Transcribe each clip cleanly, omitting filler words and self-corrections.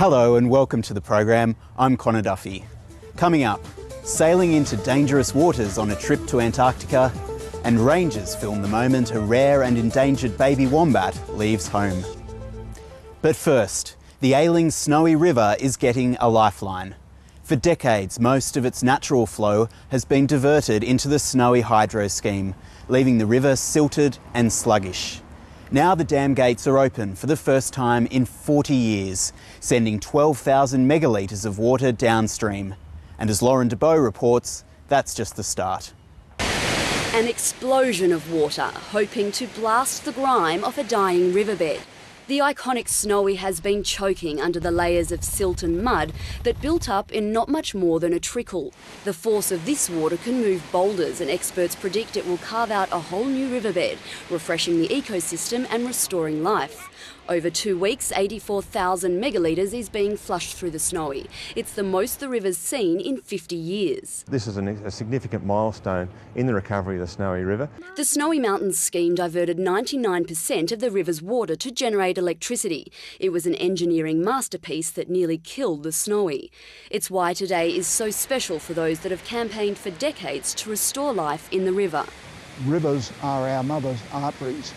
Hello and welcome to the program. I'm Connor Duffy. Coming up, sailing into dangerous waters on a trip to Antarctica, and rangers film the moment a rare and endangered baby wombat leaves home. But first, the ailing Snowy River is getting a lifeline. For decades, most of its natural flow has been diverted into the Snowy hydro scheme, leaving the river silted and sluggish. Now the dam gates are open for the first time in 40 years, sending 12,000 megalitres of water downstream. And as Lauren DeBow reports, that's just the start. An explosion of water, hoping to blast the grime off a dying riverbed. The iconic Snowy has been choking under the layers of silt and mud that built up in not much more than a trickle. The force of this water can move boulders, and experts predict it will carve out a whole new riverbed, refreshing the ecosystem and restoring life. Over 2 weeks, 84,000 megalitres is being flushed through the Snowy. It's the most the river's seen in 50 years. This is a significant milestone in the recovery of the Snowy River. The Snowy Mountains scheme diverted 99% of the river's water to generate electricity. It was an engineering masterpiece that nearly killed the Snowy. It's why today is so special for those that have campaigned for decades to restore life in the river. Rivers are our mother's arteries,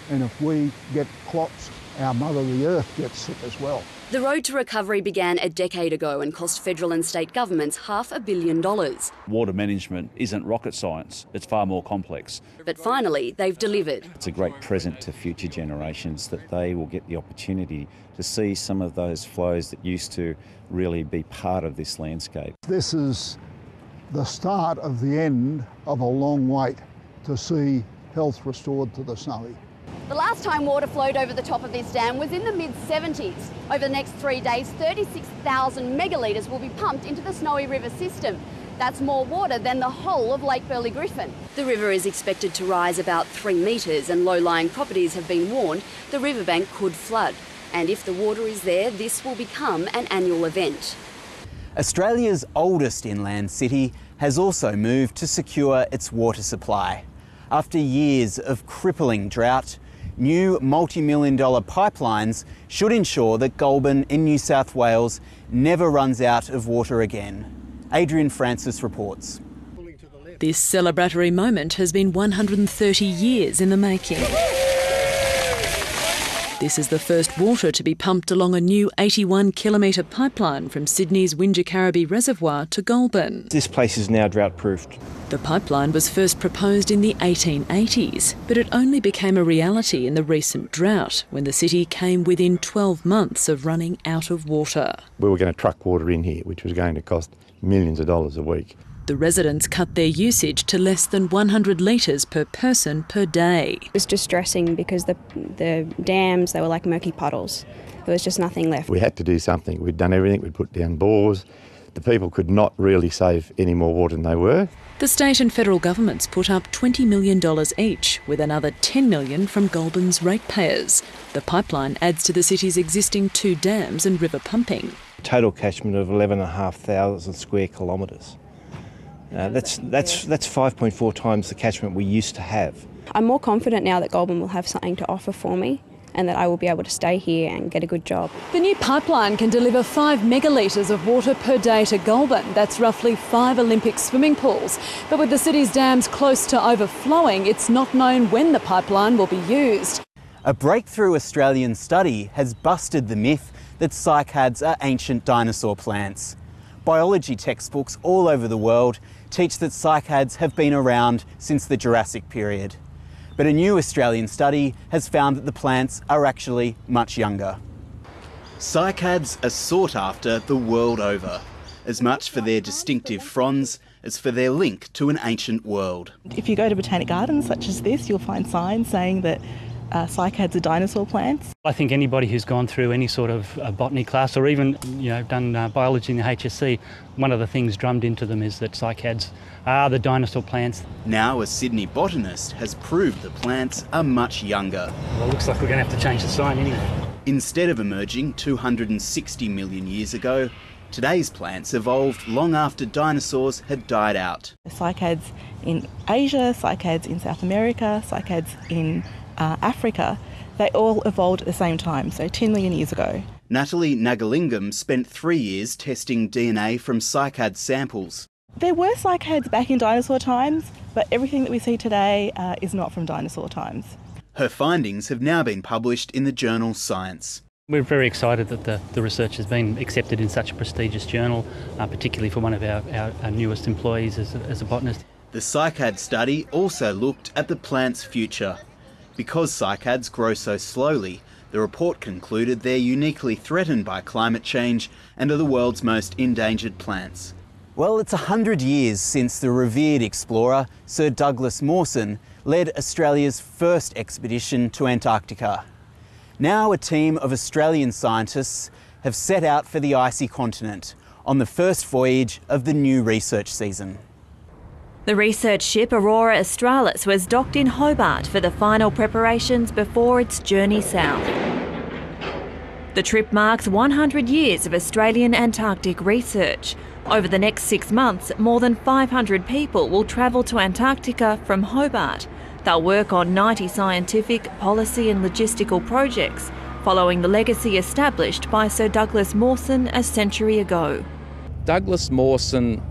and if we get clots, our mother, the earth, gets sick as well. The road to recovery began a decade ago and cost federal and state governments $500 million. Water management isn't rocket science, it's far more complex. But finally, they've delivered. It's a great present to future generations that they will get the opportunity to see some of those flows that used to really be part of this landscape. This is the start of the end of a long wait to see health restored to the Snowy. The last time water flowed over the top of this dam was in the mid-70s. Over the next 3 days, 36,000 megalitres will be pumped into the Snowy River system. That's more water than the whole of Lake Burley-Griffin. The river is expected to rise about 3 metres, and low-lying properties have been warned the riverbank could flood. And if the water is there, this will become an annual event. Australia's oldest inland city has also moved to secure its water supply. After years of crippling drought, new multi-million-dollar pipelines should ensure that Goulburn in New South Wales never runs out of water again. Adrian Francis reports. This celebratory moment has been 130 years in the making. This is the first water to be pumped along a new 81-kilometre pipeline from Sydney's Wingecarribee Reservoir to Goulburn. This place is now drought-proofed. The pipeline was first proposed in the 1880s, but it only became a reality in the recent drought, when the city came within 12 months of running out of water. We were going to truck water in here, which was going to cost millions of dollars a week. The residents cut their usage to less than 100 litres per person per day. It was distressing because the dams, they were like murky puddles. There was just nothing left. We had to do something. We'd done everything. We'd put down bores. The people could not really save any more water than they were. The state and federal governments put up $20 million each, with another $10 million from Goulburn's ratepayers. The pipeline adds to the city's existing 2 dams and river pumping. Total catchment of 11,500 square kilometres. That's 5.4 times the catchment we used to have. I'm more confident now that Goulburn will have something to offer for me, and that I will be able to stay here and get a good job. The new pipeline can deliver 5 megalitres of water per day to Goulburn. That's roughly 5 Olympic swimming pools. But with the city's dams close to overflowing, it's not known when the pipeline will be used. A breakthrough Australian study has busted the myth that cycads are ancient dinosaur plants. Biology textbooks all over the world teach that cycads have been around since the Jurassic period. But a new Australian study has found that the plants are actually much younger. Cycads are sought after the world over, as much for their distinctive fronds as for their link to an ancient world. If you go to botanic gardens such as this, you'll find signs saying that cycads are dinosaur plants. I think anybody who's gone through any sort of botany class or even done biology in the HSC, one of the things drummed into them is that cycads are the dinosaur plants. Now a Sydney botanist has proved the plants are much younger. Well, it looks like we're going to have to change the sign anyway. Instead of emerging 260 million years ago, today's plants evolved long after dinosaurs had died out. Cycads in Asia, cycads in South America, cycads in Africa, they all evolved at the same time, so 10 million years ago. Nathalie Nagalingum spent 3 years testing DNA from cycad samples. There were cycads back in dinosaur times, but everything that we see today is not from dinosaur times. Her findings have now been published in the journal Science. We're very excited that the research has been accepted in such a prestigious journal, particularly for one of our newest employees as a botanist. The cycad study also looked at the plant's future. Because cycads grow so slowly, the report concluded they're uniquely threatened by climate change and are the world's most endangered plants. Well, it's 100 years since the revered explorer Sir Douglas Mawson led Australia's first expedition to Antarctica. Now a team of Australian scientists have set out for the icy continent on the first voyage of the new research season. The research ship Aurora Australis was docked in Hobart for the final preparations before its journey south. The trip marks 100 years of Australian Antarctic research. Over the next 6 months, more than 500 people will travel to Antarctica from Hobart. They'll work on 90 scientific, policy and logistical projects, following the legacy established by Sir Douglas Mawson a century ago. Douglas Mawson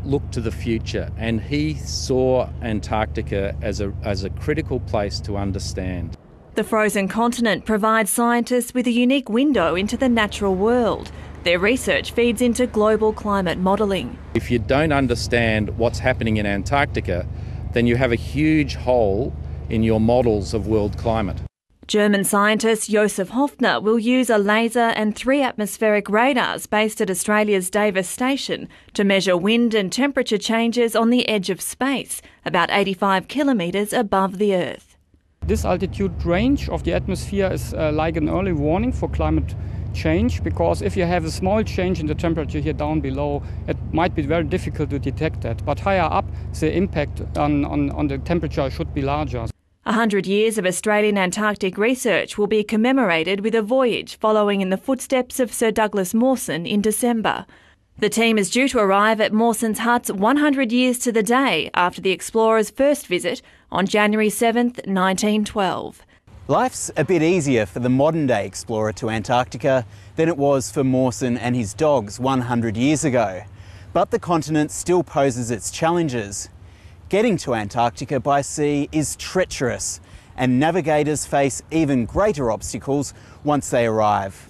looked to the future and he saw Antarctica as a critical place to understand. The frozen continent provides scientists with a unique window into the natural world. Their research feeds into global climate modelling. If you don't understand what's happening in Antarctica, then you have a huge hole in your models of world climate. German scientist Josef Hoffner will use a laser and 3 atmospheric radars based at Australia's Davis Station to measure wind and temperature changes on the edge of space, about 85 kilometres above the Earth. This altitude range of the atmosphere is like an early warning for climate change, because if you have a small change in the temperature here down below, it might be very difficult to detect that. But higher up, the impact on the temperature should be larger. 100 years of Australian Antarctic research will be commemorated with a voyage following in the footsteps of Sir Douglas Mawson in December. The team is due to arrive at Mawson's huts 100 years to the day after the explorer's first visit on January 7th, 1912. Life's a bit easier for the modern-day explorer to Antarctica than it was for Mawson and his dogs 100 years ago. But the continent still poses its challenges. Getting to Antarctica by sea is treacherous, and navigators face even greater obstacles once they arrive.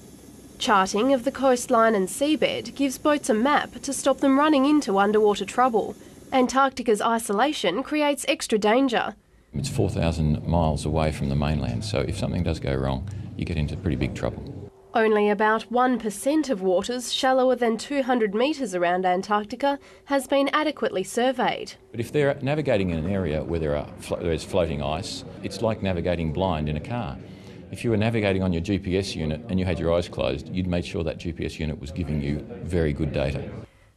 Charting of the coastline and seabed gives boats a map to stop them running into underwater trouble. Antarctica's isolation creates extra danger. It's 4,000 miles away from the mainland, so if something does go wrong, you get into pretty big trouble. Only about 1% of waters shallower than 200 metres around Antarctica has been adequately surveyed. But if they're navigating in an area where there's floating ice, it's like navigating blind in a car. If you were navigating on your GPS unit and you had your eyes closed, you'd make sure that GPS unit was giving you very good data.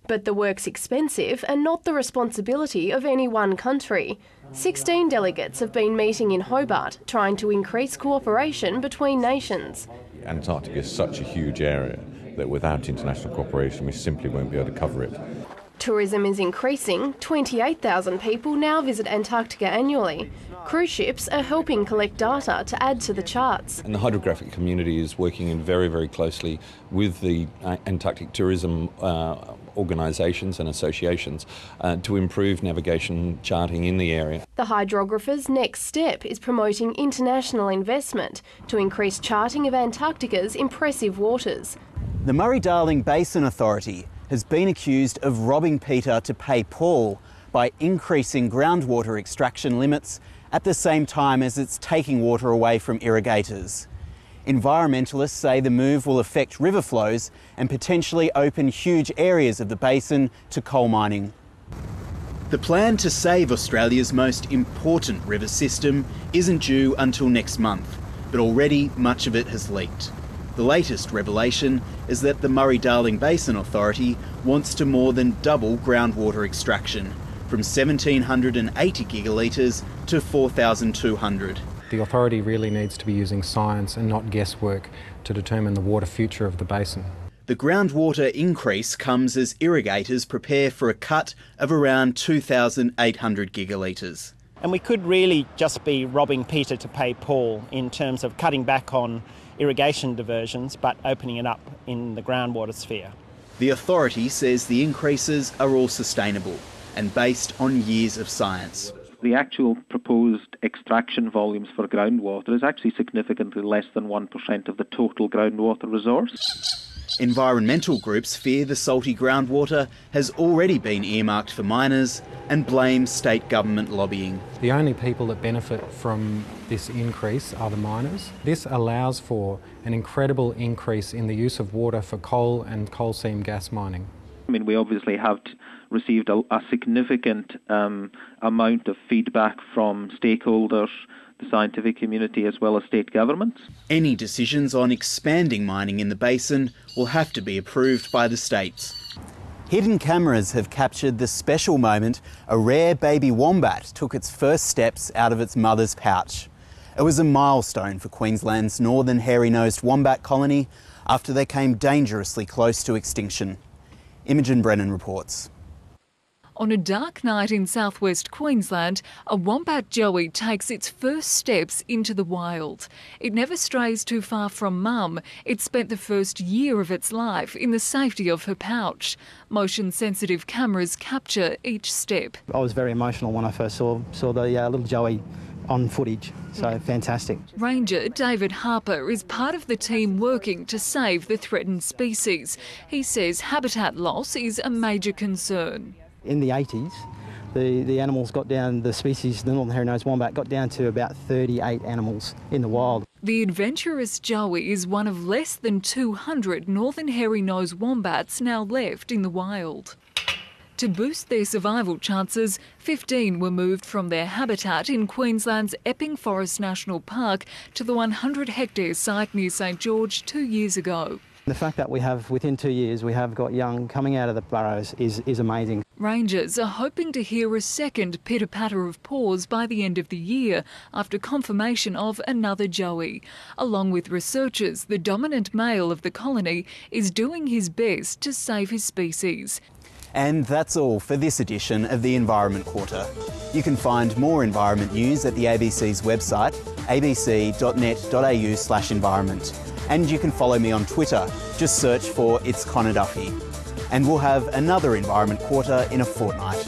But the work's expensive and not the responsibility of any one country. 16 delegates have been meeting in Hobart, trying to increase cooperation between nations. Antarctica is such a huge area that without international cooperation we simply won't be able to cover it. Tourism is increasing. 28,000 people now visit Antarctica annually. Cruise ships are helping collect data to add to the charts. And the hydrographic community is working in very, very closely with the Antarctic tourism organisations and associations to improve navigation charting in the area. The hydrographer's next step is promoting international investment to increase charting of Antarctica's impressive waters. The Murray-Darling Basin Authority has been accused of robbing Peter to pay Paul by increasing groundwater extraction limits at the same time as it's taking water away from irrigators. Environmentalists say the move will affect river flows and potentially open huge areas of the basin to coal mining. The plan to save Australia's most important river system isn't due until next month, but already much of it has leaked. The latest revelation is that the Murray-Darling Basin Authority wants to more than double groundwater extraction, from 1,780 gigalitres to 4,200. The authority really needs to be using science and not guesswork to determine the water future of the basin. The groundwater increase comes as irrigators prepare for a cut of around 2,800 gigalitres. And we could really just be robbing Peter to pay Paul in terms of cutting back on irrigation diversions but opening it up in the groundwater sphere. The authority says the increases are all sustainable and based on years of science. The actual proposed extraction volumes for groundwater is actually significantly less than 1% of the total groundwater resource. Environmental groups fear the salty groundwater has already been earmarked for miners and blame state government lobbying. The only people that benefit from this increase are the miners. This allows for an incredible increase in the use of water for coal and coal seam gas mining. I mean, we obviously have received a significant amount of feedback from stakeholders, the scientific community as well as state governments. Any decisions on expanding mining in the basin will have to be approved by the states. Hidden cameras have captured the special moment a rare baby wombat took its first steps out of its mother's pouch. It was a milestone for Queensland's northern hairy-nosed wombat colony after they came dangerously close to extinction. Imogen Brennan reports. On a dark night in southwest Queensland, a wombat joey takes its first steps into the wild. It never strays too far from mum. It spent the first year of its life in the safety of her pouch. Motion-sensitive cameras capture each step. I was very emotional when I first saw the little joey on footage, so fantastic. Ranger David Harper is part of the team working to save the threatened species. He says habitat loss is a major concern. In the 80s, the animals got down, the species, the northern hairy-nosed wombat, got down to about 38 animals in the wild. The adventurous joey is one of less than 200 northern hairy-nosed wombats now left in the wild. To boost their survival chances, 15 were moved from their habitat in Queensland's Epping Forest National Park to the 100-hectare site near St George 2 years ago. The fact that we have, within 2 years, we have got young coming out of the burrows is amazing. Rangers are hoping to hear a second pitter-patter of paws by the end of the year after confirmation of another joey. Along with researchers, the dominant male of the colony is doing his best to save his species. And that's all for this edition of the Environment Quarter. You can find more environment news at the ABC's website, abc.net.au/environment. And you can follow me on Twitter. Just search for It's Connor Duffy. And we'll have another Environment Quarter in a fortnight.